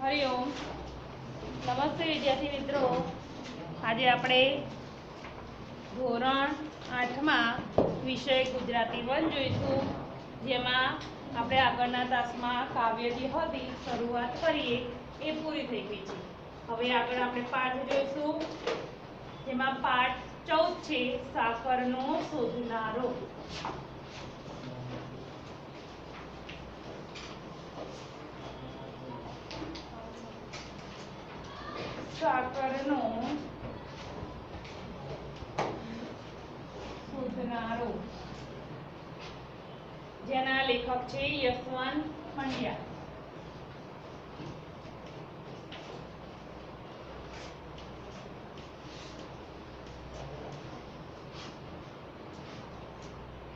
हरिओम। नमस्ते विद्यार्थी मित्रों। आज આપણે ધોરણ 8માં વિષય ગુજરાતી 1 જોઈશું, જેમાં આપણે આગળના તાસમાં કાવ્ય જે હતી શરૂઆત કરીએ એ પૂરી થઈ ગઈ છે। હવે આગળ આપણે પાઠ જોઈશું, જેમાં પાઠ 14 છે સાકરનો શોધનારો। સાકરનો શોધનારો, જેના લેખક છે યશવંત પંડ્યા।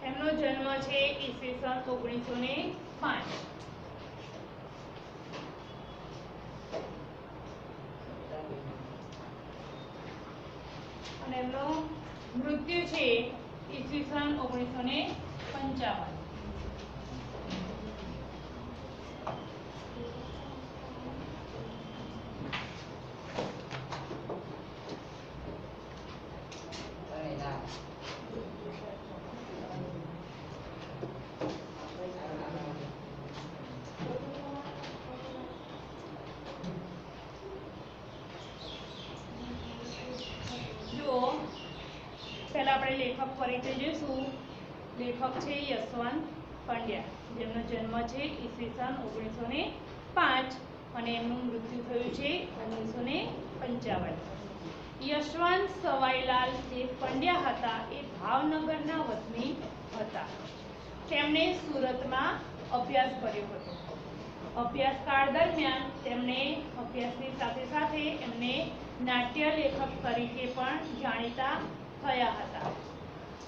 એમનો જન્મ છે ઈસવીસન 1905 અને એમનો મૃત્યુ છે ઈસવીસન 1955। पहला આપણે લેખક પરિચય જોઈશું। લેખક છે યશવંત પંડ્યા, જેમનો જન્મ છે ઈસવીસન 1905 અને એમનું મૃત્યુ થયું છે 1955। યશવંત સવાઈલાલ જે પંડ્યા હતા એ ભાવનગરના વતની હતા। તેમણે સુરતમાં અભ્યાસ કર્યો હતો। અભ્યાસકાળ દરમિયાન તેમણે અભ્યાસની સાથે સાથે એમને નાટ્ય લેખક તરીકે પણ જાણીતા થયા હતા।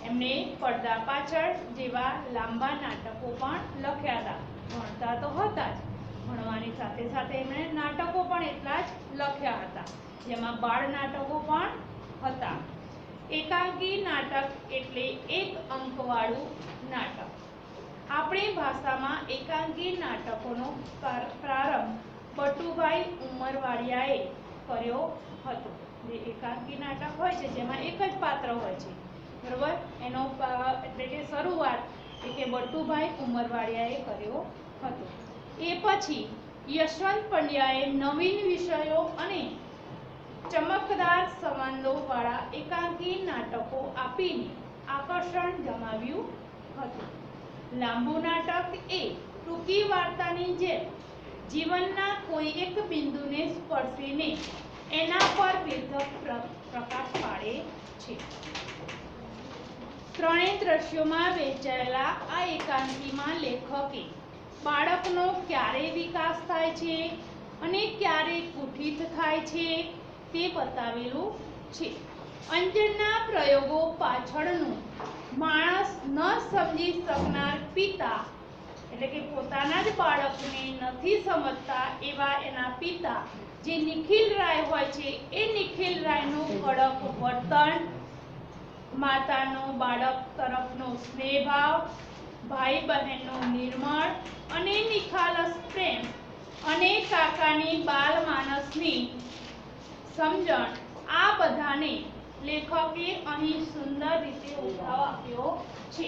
એમને પડદા પાછળ જેવા લાંબા નાટકો પણ લખ્યા હતા। ભણતા તો હતા જ, ભણવાની સાથે સાથે એમણે નાટકો પણ એટલા જ લખ્યા હતા, જેમાં બાળ નાટકો પણ હતા। એકાંકી નાટક એટલે એક અંકવાળું નાટક। આપણી ભાષામાં એકાંકી નાટકોનો પ્રારંભ બટુભાઈ ઉમરવાડિયાએ કર્યો હતો। જે એકાંકી નાટક હોય છે જેમાં એક જ પાત્ર હોય છે, બરોબર, એનો એટલે કે શરૂઆત કે બટુભાઈ ઉમરવાડિયાએ કર્યો હતો। એ પછી યશવંત પંડ્યાએ નવીન વિષયો અને ચમકદાર સંવાદોવાળા એકાંકી નાટકો આપીને આકર્ષણ જમાવ્યું હતું। લાંબુ નાટક એ ટૂંકી વાર્તાની જેમ જીવનના કોઈ એક બિંદુને સ્પર્શીને એના પર વિધક પ્રકાશ પાડે છે। ત્રણેય દ્રશ્યોમાં વહેંચાયેલા આ એકાંકીમાં લેખકે બાળકનો ક્યારે વિકાસ થાય છે અને ક્યારે કુઠિત થાય છે તે બતાવેલું છે। અંજનના પ્રયોગો પાછળનું માણસ ન સમજી શકનાર પિતા, એટલે કે પોતાના જ બાળકને નથી સમજતા એવા એના પિતા જે નિખિલ રાય હોય છે, એ નિખિલ રાયનું કડક વર્તન, માતાનો બાળક તરફનો સ્નેહભાવ, ભાઈ બહેનનો નિર્મળ અને નિખાલસ પ્રેમ અને કાકાની બાલ માનસની સમજણ, આ બધાને લેખકે અહીં સુંદર રીતે ઉતારો આપ્યો છે।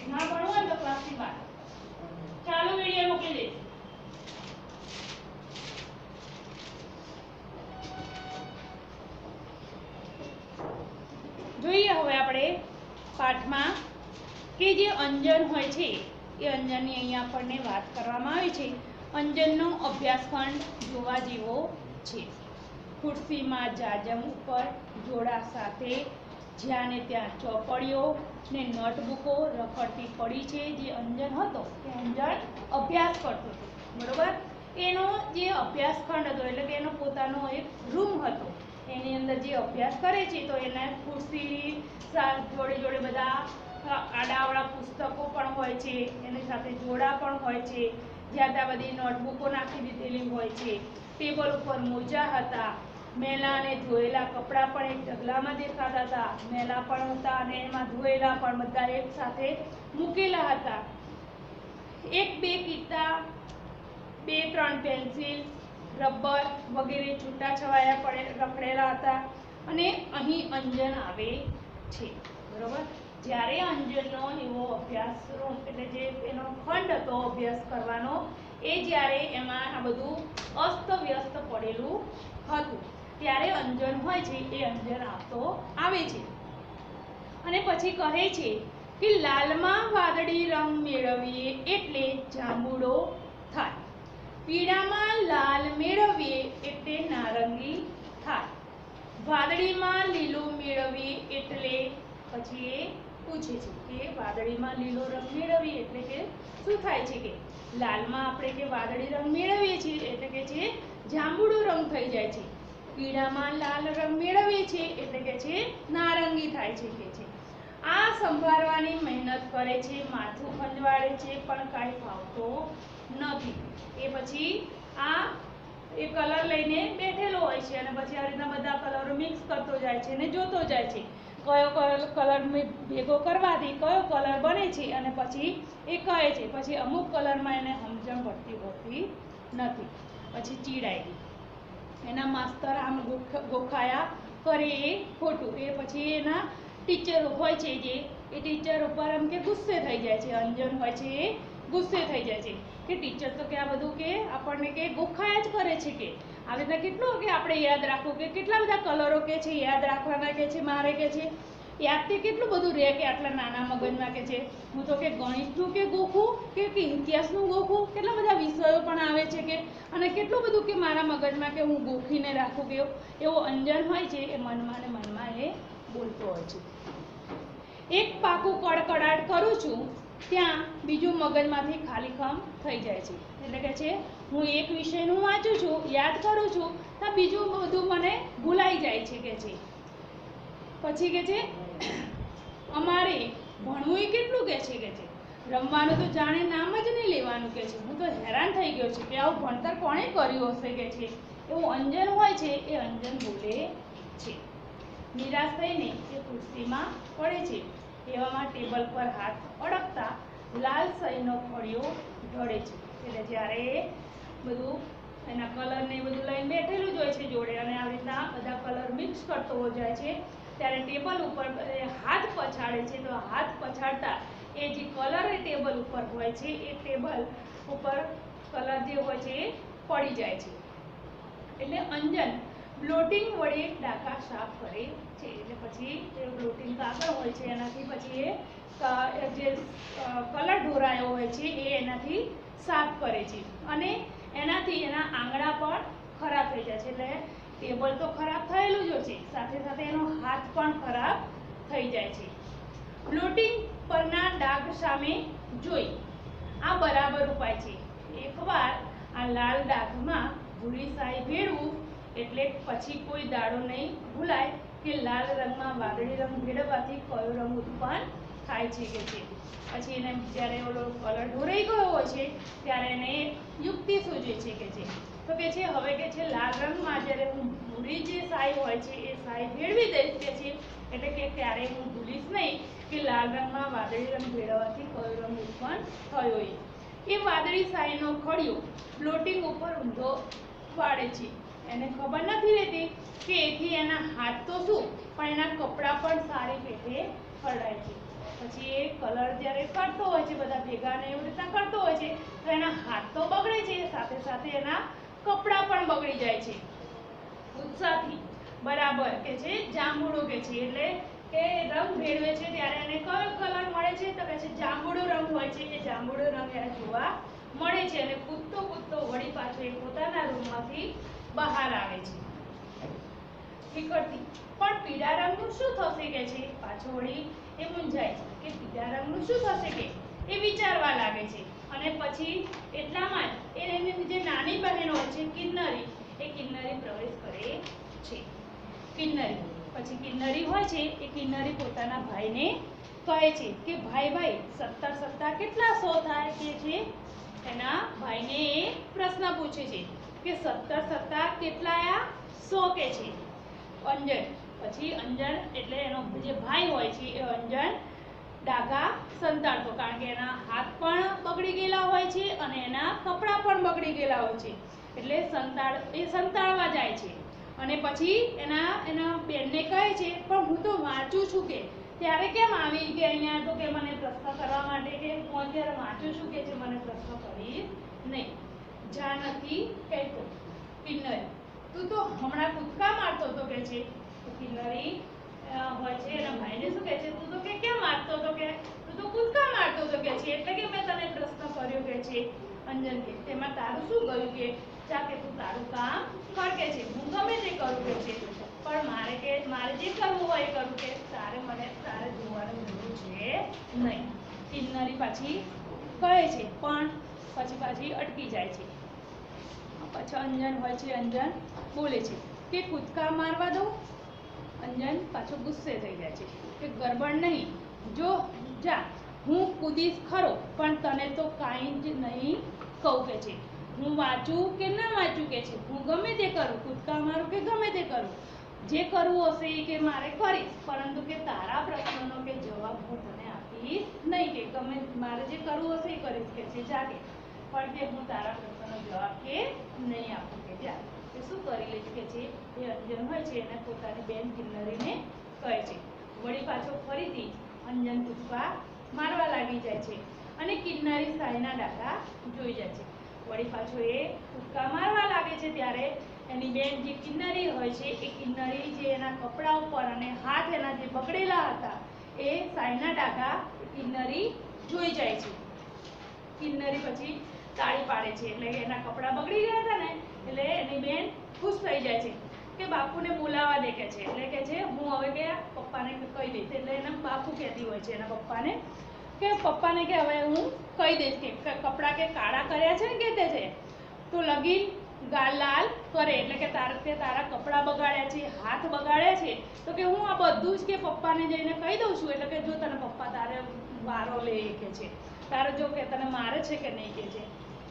ના ભણવું હોય તો ક્લાસની બહાર ચાલુ વિડીયો મૂકી દઈશ। જોઈએ હવે આપણે પાઠમાં કે જે અંજન હોય છે એ અંજનની અહીંયા આપણને વાત કરવામાં આવી છે। અંજનનો અભ્યાસખંડ જોવા જેવો છે। ખુરશીમાં જાજમ ઉપર જોડા સાથે જ્યાં ને ત્યાં ચોપડીઓ ને નોટબુકો રખડતી પડી છે। જે અંજન હતો એ અંજન અભ્યાસ કરતો હતો, બરોબર। એનો જે અભ્યાસખંડ હતો એટલે કે એનો પોતાનો એક રૂમ હતો, એની અંદર જે અભ્યાસ કરે છે તો એના ખુરશી જોડે જોડે બધા આડાવડા પુસ્તકો પણ હોય છે, એની સાથે જોડા પણ હોય છે, જ્યાં ત્યાં બધી નોટબુકો નાખી દીધેલી હોય છે। ટેબલ ઉપર મોજા હતા, મેલા અને ધોયેલા કપડાં પણ એક ઢગલામાં દેખાતા હતા, મેલા પણ હતા અને એમાં ધોયેલા પણ બધા એક સાથે મૂકેલા હતા। એક બે કિતાબ, બે ત્રણ પેન્સિલ, રબર વગેરે છૂટાછવાયા પડે રખડેલા હતા અને અહીં અંજન આવે છે, બરોબર. જ્યારે અંજનનો એવો અભ્યાસ રૂમ એટલે જે એનો ખંડ હતો અભ્યાસ કરવાનો, એ જ્યારે એમાં આ બધું અસ્તવ્યસ્ત પડેલું હતું ત્યારે અંજન હોય છે એ અંજન આવે છે. અને પછી કહે છે કે લાલમાં વાદળી રંગ મેળવીએ એટલે જાંબુડો થાય, પીળામાં લાલ મેળવીએ એટલે નારંગી થાય, વાદળીમાં લીલો મેળવીએ એટલે પછી એ પૂછે છે કે વાદળીમાં લીલો રંગ મેળવીએ એટલે કે શું થાય છે કે લાલમાં આપણે કે વાદળી રંગ મેળવીએ છીએ એટલે કે છે જાંબુડો રંગ થઈ જાય છે, પીળામાં લાલ રંગ મેળવીએ છીએ એટલે કે છે નારંગી થાય છે કે છે. આ સંભાળવાની મહેનત કરે છે, માથું ખંજવાળે છે પણ કાંઈ ફાવતો નથી. એ પછી આ એ કલર લઈને બેઠેલો હોય છે અને પછી આ રીતના બધા કલરો મિક્સ કરતો જાય છે અને જોતો જાય છે કયો કલર ભેગો કરવાથી કયો કલર બને છે અને પછી એ કહે છે. પછી અમુક કલરમાં એને સમજણ પડતી હોતી નથી, પછી ચીડાય એના માસ્તર આમ ગોખાયા કરે એ ખોટું. એ પછી એના ટીચર હોય છે જે એ ટીચર ઉપર એમ કે ગુસ્સે થઈ જાય છે, અંજન હોય છે એ ગુસ્સે થઈ જાય છે કે ટીચર તો કે આ બધું કે આપણને કે ગોખાયા જ કરે છે કે આવી રીતના કેટલું કે આપણે યાદ રાખવું કે કેટલા બધા કલરો કે છે યાદ રાખવાના કે છે, મારે કે છે યાદ તે કેટલું બધું રહે કે આટલા નાના મગજમાં કે છે. હું તો કે ગણિતનું કે ગોખું કે ઇતિહાસનું ગોખું, કેટલા બધા વિષયો પણ આવે છે કે અને કેટલું બધું કે મારા મગજમાં કે હું ગોખીને રાખું કે એવો અંજન હોય છે એ મનમાં ને મનમાં એ બોલતો હોય છે. એક પાકું કડકડાટ કરું છું ત્યાં બીજું મગજમાંથી ખાલીખમ થઈ જાય છે. એટલે કે છે હું એક વિષયનું વાંચું છું, યાદ કરું છું તો બીજું બધું મને ભૂલાઈ જાય છે કે છે. પછી કે છે અમારે ભણવું કેટલું કે છે રમવાનું તો જાણે નામ જ નહીં લેવાનું કે છે. હું તો હેરાન થઈ ગયો છું કે આવું ભણતર કોણે કર્યું હશે કે છે. એવું અંજન હોય છે એ અંજન બોલે છે. નિરાશ થઈને એ ખુરશીમાં પડે છે. એવામાં ટેબલ પર હાથ અડકતા લાલ સહીનો ફળિયો ઢળે છે. એટલે જ્યારે બધું એના કલર ને બધું લઈને બેઠેલું જ હોય છે જોડે અને આવી રીતના બધા કલર મિક્સ કરતો જાય છે ત્યારે ટેબલ ઉપર હાથ પછાડે છે. તો હાથ પછાડતા એ જે કલર એ ટેબલ ઉપર હોય છે એ ટેબલ ઉપર કલર જે હોય છે એ પડી જાય છે. એટલે અંજન બ્લોટિંગ વડે ડાઘા સાફ કરે છે. એટલે પછી એ બ્લોટિંગ કાગળ હોય છે એનાથી પછી એ જે કલર ઢોરાયો હોય છે એ એનાથી સાફ કરે છે અને એનાથી એના આંગળા પણ ખરાબ થઈ જાય છે. એટલે ટેબલ તો ખરાબ થયેલું જ હોય છે, સાથે સાથે એનો હાથ પણ ખરાબ થઈ જાય છે. બ્લોટિંગ પરના ડાઘ સામે જોઈ આ બરાબર ઉપાય છે. એકવાર આ લાલ ડાઘમાં ભૂરી શાહી ભેળવું એટલે પછી કોઈ દાડો નહીં ભૂલાય કે લાલ રંગમાં વાદળી રંગ ભેળવવાથી કયો રંગ ઉત્પન્ન થાય છે કે છે. પછી એને જ્યારે ઓલો કલર ઢોરાઈ ગયો હોય છે ત્યારે એને યુક્તિ સૂચે છે કે છે. તો કે છે હવે કે છે લાલ રંગમાં જ્યારે હું ભૂરી જે શાહી હોય છે એ શાહી ભેળવી દઈશ કે છે એટલે કે ત્યારે હું ભૂલીશ નહીં કે લાલ રંગમાં વાદળી રંગ ભેળવવાથી કયો રંગ ઉત્પન્ન થયો. એ વાદળી શાહીનો ખડિયો બ્લોટિંગ ઉપર ઊંધો વાળે છે. એને ખબર નથી રહેતી કે એથી એના હાથ તો શું પણ એના કપડાં પણ સારી રીતે ખરડાય છે. પછી એ કલર જ્યારે કરતો હોય છે બધા ભેગા ને એવી રીતના કરતો હોય છે તો એના હાથ તો બગડે છે, સાથે સાથે એના કપડાં પણ બગડી જાય છે. ઉત્સાહથી બરાબર કે છે જાંબુડો કે છે એટલે કે રંગ ભેળવે છે ત્યારે એને કયો કલર મળે છે તો કે છે જાંબુડો રંગ હોય છે. એ જાંબુડો રંગ એને જોવા મળે છે અને કૂદતો કૂદતો વળી પાછો એ પોતાના રૂમમાંથી બહાર આવે છે. ઠીકરથી પણ પીળા રંગનું શું થશે કે છે. પાછો વળી એ મૂંઝાય છે કે પીળા રંગનું શું થશે કે એ વિચારવા લાગે છે. અને પછી એટલામાં જ એની જે નાની બહેન હોય છે કિન્નરી, એ કિન્નરી પ્રવેશ કરે છે. કિન્નરી પછી કિન્નરી હોય છે એ કિન્નરી પોતાના ભાઈને કહે છે કે ભાઈ ભાઈ 17 કેટલા 100 થાય કે છે. એના ભાઈને એ પ્રશ્ન પૂછે છે કે 17 કેટલા આયા 100 કે છે. અંજન પછી અંજન એટલે એનો જે ભાઈ હોય છે એ અંજન ડાઘા સંતાડતો, કારણ કે એના હાથ પણ બગડી ગયેલા હોય છે અને એના કપડાં પણ બગડી ગયેલા હોય છે. એટલે સંતાડવા જાય છે અને પછી એના બેનને કહે છે પણ હું તો વાંચું છું કે ત્યારે કેમ આવી કે અહીંયા તો કે મને પ્રશ્ન કરવા માટે કે હું અત્યારે વાંચું છું કે છે મને પ્રશ્ન કરીશ નહીં. જા નથી કહેતો. કિન્નરી તું તો હમણાં કૂદકા મારતો હતો કે છે. કિન્નરી હોય છે એના ભાઈને શું કહે છે તું તો કે કેમ મારતો હતો કે તું તો કૂદકા મારતો હતો કે છે એટલે કે મેં તને પ્રશ્ન કર્યો કે છે. અંજન કે તેમાં તારું શું ગયું કે જા કે તું તારું કામ કર કે છે હું ગમે તે કરું કે છે પણ મારે જે કરવું હોય એ કરું કે તારે જોવાનું જરૂર છે નહીં. કિન્નરી પાછી કહે છે પણ પાછી અટકી જાય છે. પછી અંજન હોય છે અંજન બોલે છે કે કૂદકા મારવા દો. અંજન પાછો ગુસ્સે થઈ જાય છે કે ગરબડ નહીં જો જા હું કૂદીશ ખરો પણ તને તો કાંઈ જ નહીં કહું કે છે. હું વાંચું કે ના વાંચું કે છે હું ગમે તે કરું કૂદકા મારું કે ગમે તે કરું જે કરવું હશે એ કે મારે કરીશ પરંતુ કે તારા પ્રશ્નનો કે જવાબ હું તને આપીશ નહીં કે ગમે મારે જે કરવું હશે એ કરીશ કે છે જાગે પણ કે હું તારા પ્રશ્નનો જવાબ કે નહીં આપું કે જા. એ શું કરી લે છે કે છે એ અંજન હોય છે એને પોતાની બેન કિન્નરીને કહે છે. વળી પાછો ફરીથી અંજન કૂદકા મારવા લાગી જાય છે અને કિન્નરી સાયના ડાઘા જોઈ જાય છે. વળી પાછો એ કૂદકા મારવા લાગે છે ત્યારે એની બેન જે કિન્નરી હોય છે એ કિન્નરી જે એના કપડા ઉપર અને હાથ એના જે બગડેલા હતા એ સાયના ડાઘા કિન્નરી જોઈ જાય છે. કિન્નરી પછી તાળી પાડે છે એટલે એના કપડા બગડી ગયા હતા ને એટલે એની બેન ખુશ થઈ જાય છે કે બાપુને બોલાવા દે કે છે એટલે કે છે હું હવે કે પપ્પાને કહી દઈશ. એટલે એના બાપુ કહેતી હોય છે એના પપ્પાને કે હવે હું કહી દઈશ કે કપડા કે કાળા કર્યા છે ને કે છે તો લગીન ગાલ લાલ કરે એટલે કે તારા કપડા બગાડ્યા છે હાથ બગાડ્યા છે તો કે હું આ બધું જ કે પપ્પાને જઈને કહી દઉં છું એટલે કે જો તને પપ્પા તારે વારો લે કે છે તારે જો કે તને મારે છે કે નહીં કે છે.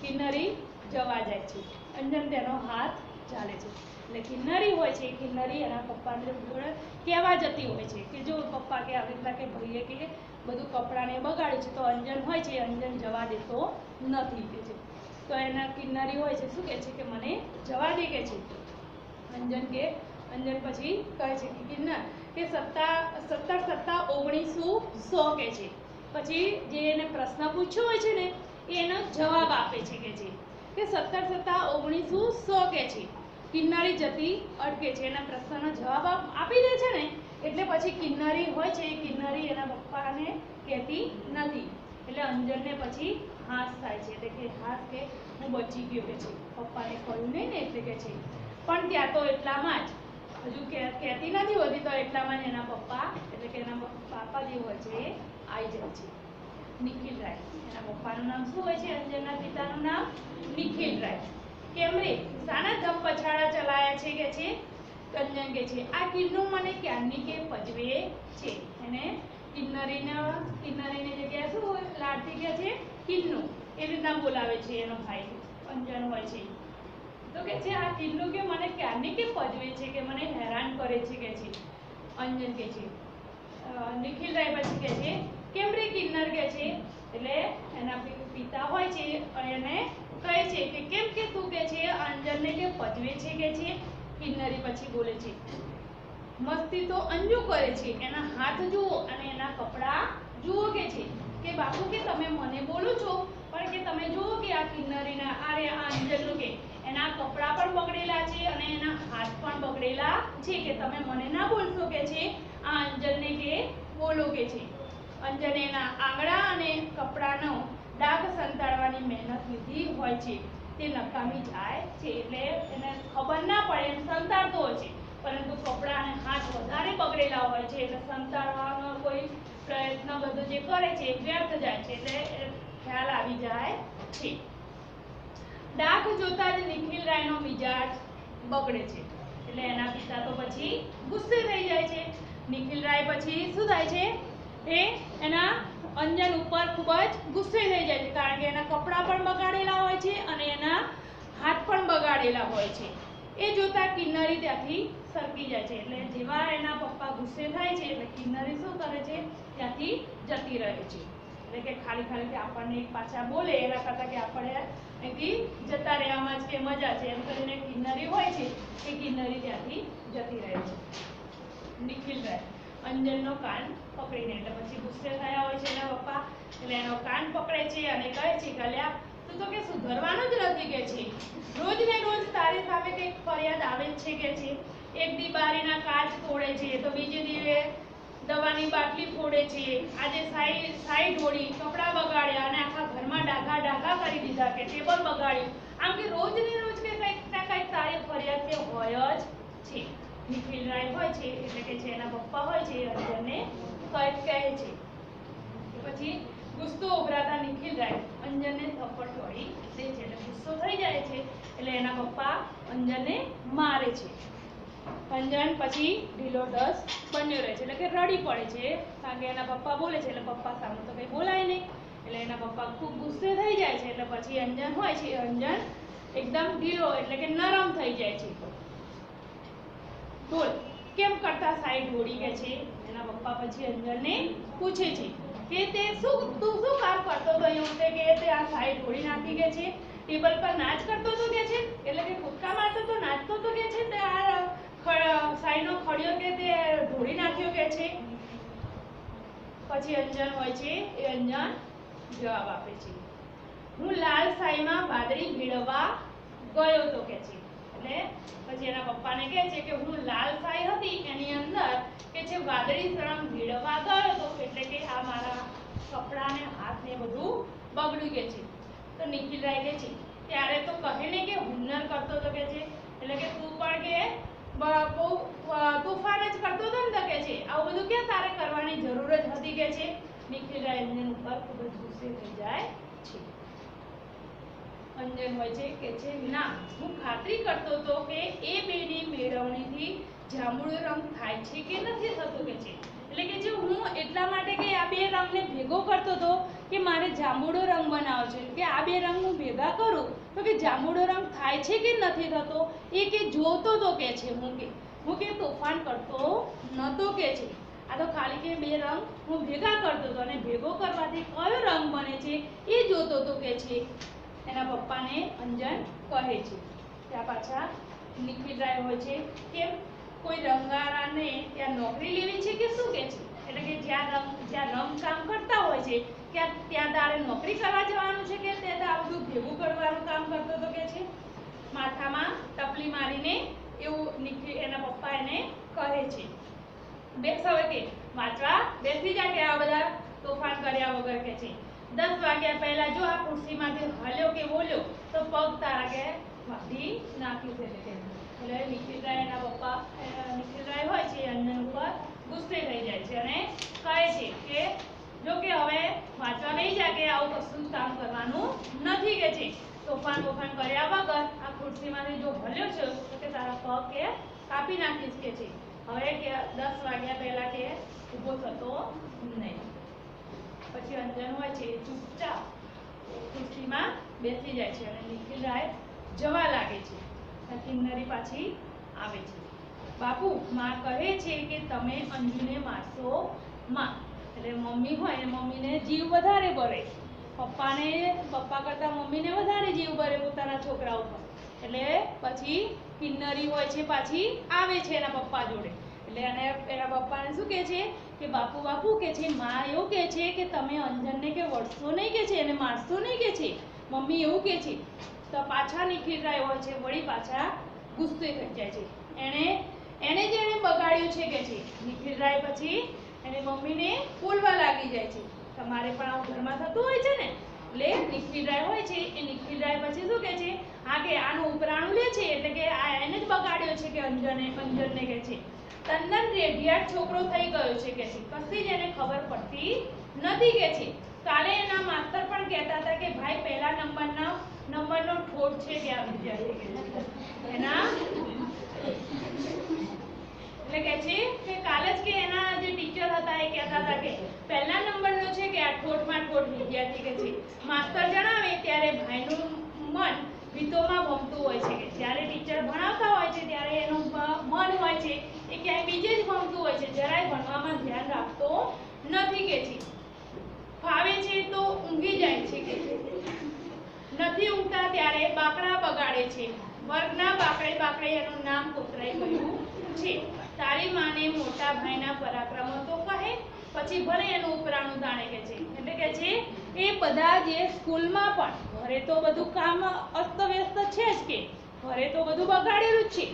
કિન્નરી જવા જાય છે. અંજન તેનો હાથ ચાલે છે એટલે કિન્નરી હોય છે કિન્નરી એના પપ્પાને જોડે કહેવા જતી હોય છે કે જો પપ્પા કે આવી રીતના કે ભાઈએ કે બધું કપડાને બગાડ્યું છે તો અંજન હોય છે અંજન જવા દેતો નથી કે છે. તો એના કિન્નરી હોય છે શું કહે છે કે મને જવા દે કે છે. અંજન પછી કહે છે કે કિન્નર કે 17 1900 કે છે. પછી જે એને પ્રશ્ન પૂછ્યો હોય છે ને એનો જવાબ આપે છે કે 17 1900 કે છે. કિન્નરી જતી અટકે છે એના પ્રશ્નનો જવાબ આપી દે છે ને એટલે પછી કિન્નરી હોય છે એ કિન્નરી એના પપ્પાને કહેતી નથી એટલે અંજનને પછી હાસ થાય છે એટલે કે હાસ કે હું બચી ગયો કે છે પપ્પાને કહ્યું નહીં ને એટલે કે છે. પણ ત્યાં તો એટલામાં જ હજુ કહેતી નથી હોતી તો એટલામાં જ એના પપ્પા એટલે કે એના પાપા જે હોય છે એ આવી જાય છે. નિખિલ રાય એના પપ્પાનું નામ શું હોય છે અંજનના પિતાનું નામ નિખિલ રાય. કેમ રે સાના ધમ પછાડા ચલાયા છે કે છે. અંજન કે છે આ કિન્નું મને ક્યારની કે પજવે છે. એને કિન્નરીને જગ્યાએ શું હોય લાડથી કે છે કિન્નું એ રીતના બોલાવે છે એનો ભાઈ અંજન હોય છે. તો કે છે આ કિન્નું કે મને ક્યારની કે પજવે છે કે મને હેરાન કરે છે કે છે. અંજન કે છે નિખિલ રાય પછી કે છે કેમ રે કિન્નર કે છે એટલે એના પિતા હોય છે એને કહે છે કે કેમ કે તું કે છે અંજનને કે પજવે છે કે છે. કિન્નરી પછી બોલે છે મસ્તી તો અંજુ કરે છે એના હાથ જુઓ અને એના કપડા જુઓ કે છે કે બાપુ કે તમે મને બોલો છો પણ કે તમે જુઓ કે આ કિન્નરીના આ અંજનનું કે એના કપડા પણ બગડેલા છે અને એના હાથ પણ બગડેલા છે કે તમે મને ના બોલશો કે છે આ અંજનને કે બોલો કે છે. અંજને એના આંગળા અને કપડાનો ડાઘ સંતાડવાની મહેનત લીધી હોય છે તે નકામી જાય છે એટલે એને ખબર ના પડે એમ સંતાડતો હોય છે પરંતુ કપડા અને હાથ વધારે બગડેલા હોય છે એટલે સંતાડવાનો કોઈ પ્રયત્ન બધું જે કરે છે એ વ્યર્થ જાય છે એટલે ખ્યાલ આવી જાય છે. ડાઘ જોતા જ નિખિલ રાયનો મિજાજ બગડે છે એટલે એના પિતા તો પછી ગુસ્સે થઈ જાય છે. નિખિલ રાય પછી શું થાય છે એ એના અંજન ઉપર ખૂબ જ ગુસ્સે થઈ જાય છે કારણ કે એના કપડાં પણ બગાડેલા હોય છે અને એના હાથ પણ બગાડેલા હોય છે. એ જોતા કિન્નરી ત્યાંથી સરકી જાય છે એટલે જેવા એના પપ્પા ગુસ્સે થાય છે એટલે કિન્નરી શું કરે છે ત્યાંથી જતી રહે છે. એટલે કે ખાલી ખાલી આપણને એક પાછા બોલે એના કરતાં કે આપણે અહીંથી જતા રહેવામાં જ કે મજા છે એમ કરીને કિન્નરી હોય છે એ કિન્નરી ત્યાંથી જતી રહે છે. નિખિલરાય અંજનનો કાન પકડીને, એટલે પછી ગુસ્સે થયા હોય છે એના પપ્પા, એટલે એનો કાન પકડે છે અને કહે છે કે અલ્યા તું તો કે સુધરવાનું જ નથી કે છે, રોજ ને રોજ તારી સામે કંઈક ફરિયાદ આવે જ છે કે છે. એક દી બારીના કાચ તોડે છે તો બીજે દિવસે દવાની બાટલી ફોડે છે, આજે સાઈ ઢોળી, કપડાં બગાડ્યા અને આખા ઘરમાં ડાઘા ડાઘા કરી દીધા કે ટેબલ બગાડ્યું. આમ કે રોજ ને રોજ કે કંઈક ના કંઈક તારી ફરિયાદ કે હોય જ છે. નિખિલરાય હોય છે એટલે કે છે એના પપ્પા હોય છે અંજનને કંઈક કહે છે. પછી ગુસ્સો ઉભરાતા નિખિલરાય અંજનને થપ્પડ તોડી દે છે, એટલે ગુસ્સો થઈ જાય છે એટલે એના પપ્પા અંજનને મારે છે. અંજન પછી ઢીલો ઢસ બન્યો રહે છે, એટલે કે રડી પડે છે કારણ કે એના પપ્પા બોલે છે એટલે પપ્પા સામે તો કંઈ બોલાય નહીં, એટલે એના પપ્પા ખૂબ ગુસ્સે થઈ જાય છે. એટલે પછી અંજન હોય છે અંજન એકદમ ઢીલો એટલે કે નરમ થઈ જાય છે. બોલ કેમ કરતા સાઈ ઢોળી કે છે એના પપ્પા પછી અંજનને પૂછે છે કે તું શું કામ કરતો હતો એવું કે તે આ સાઈ ઢોળી નાખી કે છે, ટેબલ પર નાચ કરતો હતો કે છે, એટલે કે કૂદકા મારતો હતો, નાચતો હતો કે છે, તે આ સાઈનો ખડિયો કે તે ઢોળી નાખ્યો કે છે. પછી અંજન હોય છે એ અંજન જવાબ આપે છે, હું લાલ સાઈમાં વાદળી ભેળવવા ગયો હતો કે છે. એટલે પછી એના પપ્પાને કહે છે કે હું લાલ સાઈ હતી એની અંદર કે છે વાદળી રંગ ભેળવવા ગયો હતો, એટલે કે આ મારા કપડા ને હાથ ને બધું બગડ્યું કે છે. તો નિખિલરાય કે છે ત્યારે તો કહે ને કે હુન્નર કરતો હતો કે છે, એટલે કે તું પણ કે બહુ તોફાન જ કરતો હતો ને કે છે, આવું બધું ક્યાં તારે કરવાની જરૂર જ હતી કે છે. નિખિલરાય અંજન ઉપર ખૂબ જ ગુસ્સે થઈ જાય છે. અંજન હોય છે કે છે ના, હું ખાતરી કરતો હતો કે એ બેની મેળવણીથી જાંબુડો રંગ થાય છે કે નથી થતો કે છે, એટલે કે જે હું એટલા માટે કે આ બે રંગને ભેગો કરતો હતો કે મારે જાંબુડો રંગ બનાવવો છે, કે આ બે રંગ હું ભેગા કરું તો કે જાંબુડો રંગ થાય છે કે નથી થતો એ કે જોતો તો કે છે. હું કે તોફાન કરતો નતો કે છે, આ તો ખાલી કે બે રંગ હું ભેગા કરતો હતો અને ભેગો કરવાથી કયો રંગ બને છે એ જોતો તો કે છે. એના પપ્પાને અંજન કહે છે. ત્યાં પાછા નિખિલરાય હોય છે કે કોઈ રંગારાને ત્યાં નોકરી લેવી છે કે શું કે છે, એટલે કે જ્યાં રંગ કામ કરતા હોય છે ત્યાં તારે નોકરી કરવા જવાનું છે કે ત્યાં આ બધું ભેગું કરવાનું કામ કરતો હતો કે છે. માથામાં ટપલી મારીને એવું એના પપ્પા એને કહે છે. બેસ હવે કે વાંચવા બેસી જા કે આ બધા તોફાન કર્યા વગર કે છે. 10 વાગ્યા પહેલા જો આ ખુરશીમાંથી હલ્યો કે બોલ્યો તો પગ તારા કે વાઢી નાખી છે કે. એટલે નિખિલરાયના પપ્પા નિખિલરાય હોય છે અંજન ઉપર ગુસ્સે થઈ જાય છે અને કહે છે કે જો કે હવે વાંચવા નહીં જા કે આવું કશું જ કામ કરવાનું નથી કે છે. તોફાન કર્યા વગર આ ખુરશીમાંથી જો હલ્યો છે તો કે તારા પગ કે કાપી નાખીશ કે છે. હવે કે 10 વાગ્યા પહેલા કે ઊભો થતો નહીં. પછી અંજન હોય છે ચૂપચાપ ખુરશીમાં બેસી જાય છે અને નિખિલરાય જવા લાગે છે. કિન્નરી પાછી આવે છે. બાપુ માં કહે છે કે તમે અંજુને મારશો માં, એટલે મમ્મી હોય ને મમ્મીને જીવ વધારે બળે, પપ્પા કરતા મમ્મીને વધારે જીવ બળે પોતાના છોકરા ઉપર. એટલે પછી કિન્નરી હોય છે પાછી આવે છે એના પપ્પા જોડે. એટલે એના પપ્પાને શું કહે છે કે બાપુ કે છે માં એવું કહે છે કે તમે અંજનને કે વળશો નહીં કે છે અને મારશો નહીં કે છે, મમ્મી એવું કહે છે. તો પાછા નિખિલરાય હોય છે વળી પાછા ગુસ્સે થઈ જાય છે. એને જેણે બગાડ્યું છે કે છે. નિખિલરાય પછી એને મમ્મીને બોલવા લાગી જાય છે. તમારે પણ આવું ઘરમાં થતું હોય છે ને. એટલે નિખિલરાય હોય છે એ નિખિલરાય પછી શું કહે છે હા કે આનું ઉપરાણું લે છે, એટલે કે આ એને જ બગાડ્યો છે કે અંજનને કહે છે તદ્દન રેઢિયાળ છોકરો થઈ ગયો છે કે છે, કશી જ એને ખબર પડતી નથી કે છે. કાલે એના માસ્તર પણ કહેતા હતા કે ભાઈ પહેલા નંબરનો ઠોઠ છે કે આ વિદ્યાર્થી એના એટલે કે છે કે કાલે જ કે એના જે ટીચર હતા એ કહેતા હતા કે પહેલા નંબરનો છે કે આ ઠોઠમાં ઠોઠ વિદ્યાર્થી કે છે. માસ્તર જણાવે ત્યારે ભાઈનું મન ગીતોમાં ભમતું હોય છે કે જ્યારે ટીચર ભણાવતા હોય છે ત્યારે એનું મન હોય છે એ ક્યાંય બીજે જ ભમતું હોય છે, જરાય ભણવામાં ધ્યાન રાખતો નથી કે છે. ફાવે છે તો ઊંઘી જાય છે કે છે, નથી ઊંઘતા ત્યારે બાકડા બગાડે છે, વર્ગના બાકડે બાકડે એનું નામ કોતરાઈ ગયું છે, તારી માને મોટા ભાઈના પરાક્રમો તો કહે, પછી ભલે એનું ઉપરાણું જાણે કે છે. એટલે કે છે એ બધા જે સ્કૂલમાં પણ ઘરે તો બધું કામ અસ્તવ્યસ્ત છે જ, કે ઘરે તો બધું બગાડેલું જ છે,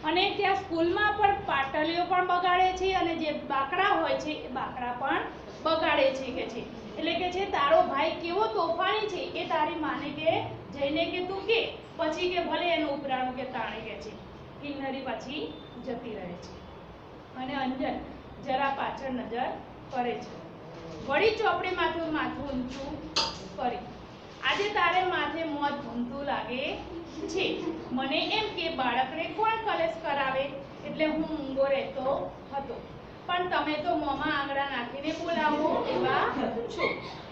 અને ત્યાં સ્કૂલમાં પણ પાટલીઓ પણ બગાડે છે, અને જે બાકડા હોય છે એ બાકડા પણ બગાડે છે કે છે. એટલે કે છે તારો ભાઈ કેવો તોફાની છે એ તારી માને કે જઈને કે તું કે, પછી કે ભલે એનું ઉપરાણું કે તાણે કે છે. કિન્નરી પાછી જતી રહે છે અને અંજન જરા પાછળ નજર કરે છે. વળી ચોપડીમાંથી માથું ઊંચું કરી, આજે તારે માથે મોત ભમતું લાગે છે, મને એમ કે બાળકને કોણ કલેશ કરાવે, એટલે હું ઊંઘો રહેતો હતો, પણ તમે તો મોંમાં આંગળા નાખીને બોલાવો એવા છો,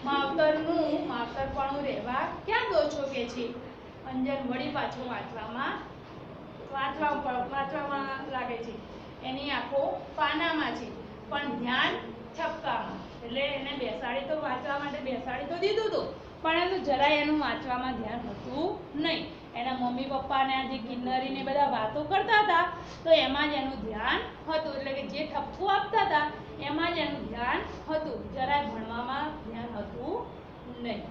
માવતરપણું રહેવા ક્યાં દો છો કે છે. અંજન વળી પાછું વાંચવામાં લાગે છે. એની આંખો પાનામાં છે પણ ધ્યાન છપકામાં. એટલે એને બેસાડી તો વાંચવા માટે બેસાડી તો દીધું હતું, પરંતુ જરાય એનું વાંચવામાં ધ્યાન હતું નહીં. એના મમ્મી પપ્પાને જે કિન્નરીને બધા વાતો કરતા હતા તો એમાં જ એનું ધ્યાન હતું, એટલે કે જે ઠપકો આપતા હતા એમાં જ એનું ધ્યાન હતું, જરાય ભણવામાં ધ્યાન હતું નહીં.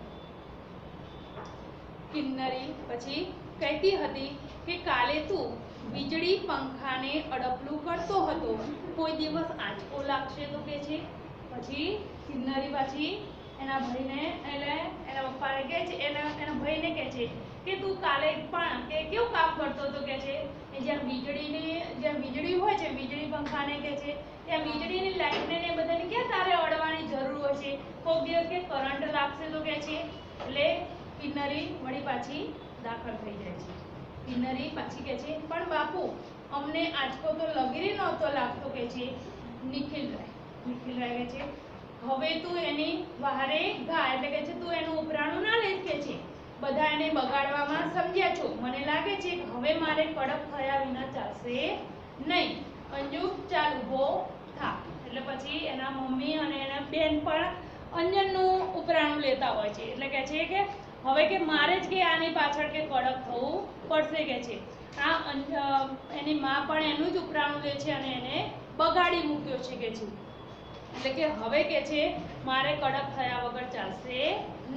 કિન્નરી પછી કહેતી હતી કે કાલે તું વીજળી પંખાને અડપલું કરતો હતો, કોઈ દિવસ આંચકો લાગશે તો કે છે. પછી કિન્નરી પાછી એના ભાઈને એટલે એના પપ્પાને કહે છે, એના ભાઈને કહે છે કે તું કાલે પણ કે કેવું કામ કરતો હતો કે છે, જ્યાં વીજળી હોય છે, વીજળી પંખાને કહે છે ત્યાં વીજળીની લાઈટને ને બધાને ક્યાં તારે અડવાની જરૂર હોય છે, કોઈક દિવસ કે કરંટ લાગશે તો કે છે. એટલે કિન્નરી વળી પાછી દાખલ થઈ જાય છે. કિન્નરી પાછી કહે છે પણ બાપુ અમને આંચકો તો લગીરી નહોતો લાગતો કે છે. નિખિલરાય કહે છે હવે તું એની વહારે ગા, એટલે કે છે તું એનું ઉપરાણું ના લેશ કે છે, બધા એને બગાડવામાં સમજ્યા છો, મને લાગે છે કે હવે મારે કડક થયા વિના ચાલશે નહીં. અંજુ ચાલ ઊભો થા. એટલે પછી એના મમ્મી અને એના બેન પણ અંજનનું ઉપરાણું લેતા હોય છે. એટલે કે છે કે હવે કે મારે જ કે આની પાછળ કે કડક થવું પડશે કે છે. એની માં પણ એનું જ ઉપરાણું લે છે અને એને બગાડી મૂક્યો છે કે છે. એટલે કે હવે કે છે મારે કડક થયા વગર ચાલશે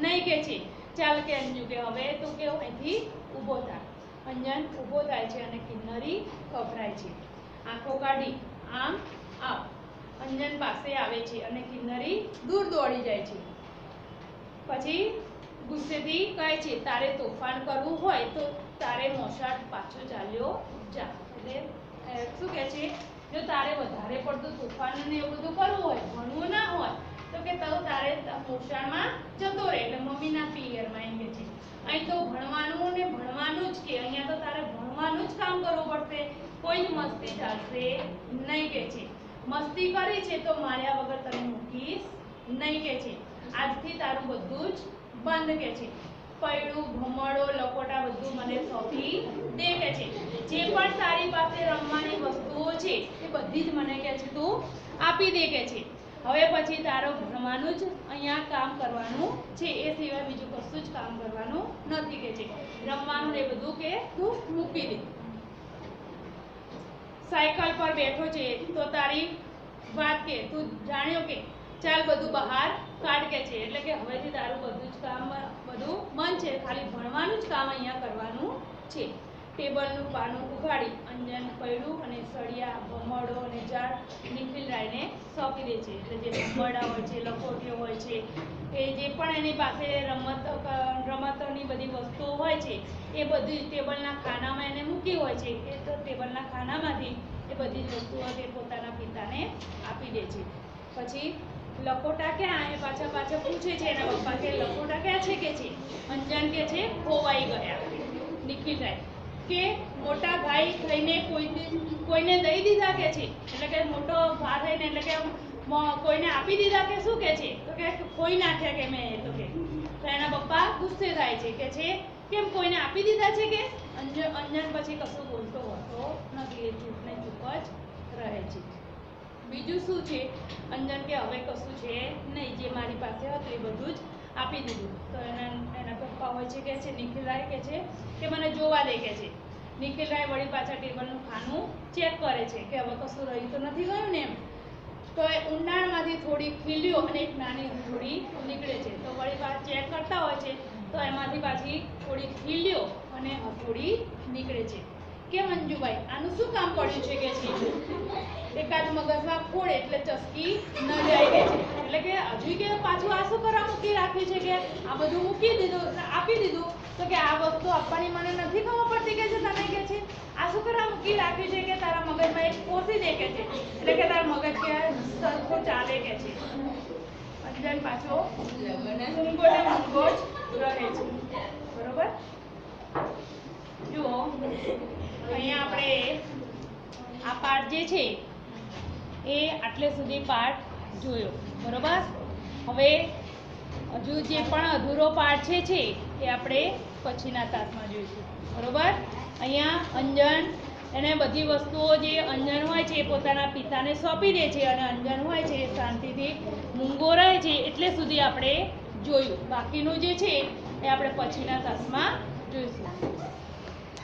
નહીં કે છે. ચાલ કે અંજુ કે હવે તું કે અહીંથી ઊભો થા. અંજન ઊભો થાય છે અને કિન્નરી ગભરાય છે, આંખો કાઢી આમ આવ. અંજન પાસે આવે છે અને કિન્નરી દૂર દોડી જાય છે. પછી ગુસ્સેથી કહે છે તારે તોફાન કરવું હોય તો તારે મોસાળ પાછો ચાલ્યો જા. એટલે શું કહે છે, જો તારે વધારે પડતું તોફાન ને એવું બધું કરવું હોય, ભણવું ના હોય તો કે તારે મોસાળમાં જતો રહે, એટલે મમ્મીના પિયરમાં એમ કે છે. અહીં તો ભણવાનું ને ભણવાનું જ કે, અહીંયા તો તારે ભણવાનું જ કામ કરવું પડશે, કોઈ જ મસ્તી ચાલશે નહીં કે છે. મસ્તી કરી છે તો માર્યા વગર તને મૂકીશ નહીં કે છે. આજથી તારું બધું જ બંધ કે છે. પૈડું ભમરડો લકોટા બધું મને સોંપી દે કે છે. જે પણ તારી પાસે રમવાની વસ્તુઓ છે એ બધી જ મને કે છે તું આપી દે કે છે. હવે પછી તારો ભણવાનું જ અહીંયા કામ કરવાનું છે, એ સિવાય બીજું કશું જ કામ કરવાનું નથી કે છે. રમવાનું એ બધું કે તું મૂકી દે. સાયકલ પર બેઠો છે તો તારી વાત કે તું જાણ્યો કે ચાલ બધું બહાર કાઢ કે છે. એટલે કે હવેથી તારું બધું જ કામ બધું બંધ છે, ખાલી ભણવાનું જ કામ અહીંયા કરવાનું છે. ટેબલનું પાનું ઉઘાડી અંજન પૈડું અને સળિયા ભમરડો અને ઝાડ નિખિલરાયને સોંપી દે છે. એટલે જે ભમરડા હોય છે, લખોટીઓ હોય છે, એ જે પણ એની પાસે રમતની બધી વસ્તુઓ હોય છે એ બધી ટેબલના ખાનામાં એને મૂકી હોય છે. એ તો ટેબલના ખાનામાંથી એ બધી જ વસ્તુઓ તે પોતાના પિતાને આપી દે છે. પછી લખોટા ક્યાં, એ પાછા પૂછે છે એના પપ્પા કે લખોટા ક્યાં છે કે છે. અંજન કે છે ખોવાઈ ગયા. નિખિલરાય કે મોટા ભાઈ થઈને કોઈને દઈ દીધા કે છે. એટલે કે મોટો ભા થઈને એટલે કે કોઈને આપી દીધા કે શું કે છે, તો કે ખોઈ નાખ્યા કે મેં. તો કે તો એના પપ્પા ગુસ્સે થાય છે કે છે કેમ કોઈને આપી દીધા છે કે. અંજન પછી કશું બોલતો હોતો નથી, એ ચૂપ ને ચૂપ જ રહે છે. બીજું શું છે, અંજન કે હવે કશું છે નહીં, જે મારી પાસે હતું એ બધું જ આપી દીધું. તો એના પપ્પા હોય છે કે છે નિખિલરાય કે છે કે મને જોવા દે કે છે. નિખિલરાય વળી પાછા ટેબલનું ખાનું ચેક કરે છે કે હવે કશું રહ્યું તો નથી ગયું ને એમ. તો એ ઊંડાણમાંથી થોડી ખીલ્યો અને એક નાની હથોડી નીકળે છે. તો વળી પાછા ચેક કરતા હોય છે તો એમાંથી પાછી થોડી ખીલ્યો અને હથોડી નીકળે છે. કે મંજુભાઈ આનું શું કામ પડ્યું છે કે છે? એકાદ મગજમાં ફોડ એટલે ચસકી ન જાય કે છે. એટલે કે હજુ કે પાછું આ શું કરવા મૂકી રાખ્યું છે કે આ બધું મૂકી દીધું, આપી દીધું, તો કે આ વસ્તુ આપવાની મને નથી ખબર પડતી કે છે તને કે છે આ શું કરવા મૂકી રાખ્યું છે કે તારા મગજમાં એક પોસી દે કે છે. એટલે કે તારા મગજ કે સરખું ચાલે કે છે. અંજન પાછો ઊંઘો ને ઊંઘો જ રહે છે. બરોબર? જુઓ અહીંયા આપણે આ પાઠ જે છે એ આટલે સુધી પાઠ જોયો. બરોબર? હવે હજુ જે પણ અધૂરો પાઠ છે એ આપણે પછીના તાસમાં જોઈશું. બરોબર? અહીંયા અંજન એને બધી વસ્તુઓ જે અંજન હોય છે એ પોતાના પિતાને સોંપી દે છે અને અંજન હોય છે એ શાંતિથી મૂંગો રહે છે. એટલે સુધી આપણે જોયું. બાકીનું જે છે એ આપણે પછીના તાસમાં જોઈશું.